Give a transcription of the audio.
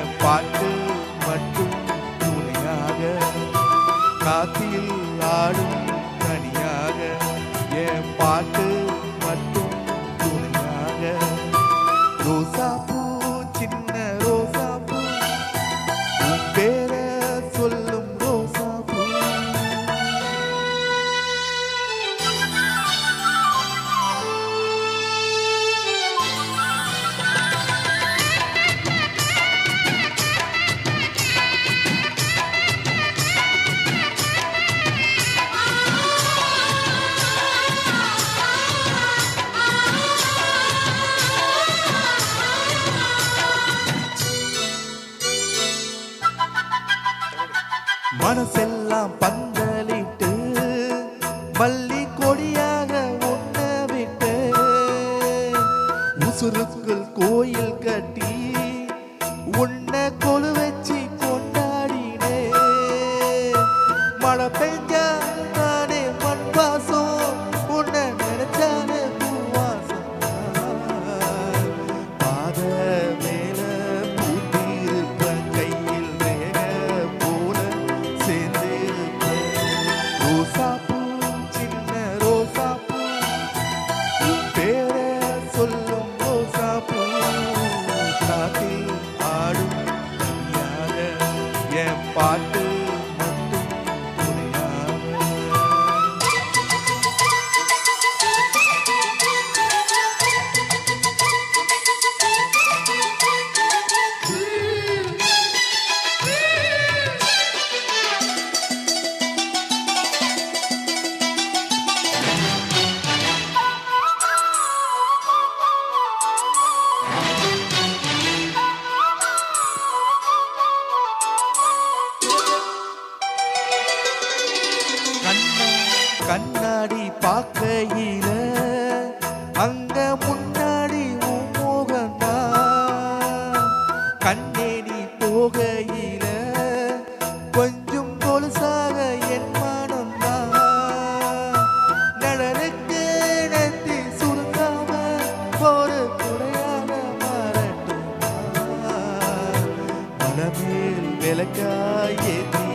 என் பாட்டு மட்டும் துணையாக காத்தில் ஆடும் தனியாக என் பாட்டு மட்டும் துணையாக ரோசாப்பூ சின்ன ரோசாப்பூ உன் பேர சொல்லும் ரோசாப்பூ மனசெல்லாம் பந்தலிட்டு மல்லி கொடியாக உன்ன விட்டு உசுருக்குள் கோயில் கட்டி உன்னை கொலு வச்சு கொண்டாடினே மழை பெஞ்சா நானே மண் வாசம் உன்னை நினைச்சானே பூவாசம் பாத மேல பூத்திருப்ப கையில் ரேக போல சேர்ந்திருப்ப ரோசாப்பூ சின்ன ரோசாப்பூ உன் பேர சொல்லும் ரோசாப்பூ காத்தில் ஆடும் தனியாக என் பாட்டு மட்டும் துணையாக கண்ணாடி பார்க்கையில அங்க முன்னாடி உன் முகம்தான் கண்ணே நீ போகையில கொஞ்சம் கொலுசாக என் மனம்தான் நடனுக்கு நெத்தி சுருங்காம ஒரு குறையாக மாறட்டும் மனமேல் விளக்காய் ஏற்றி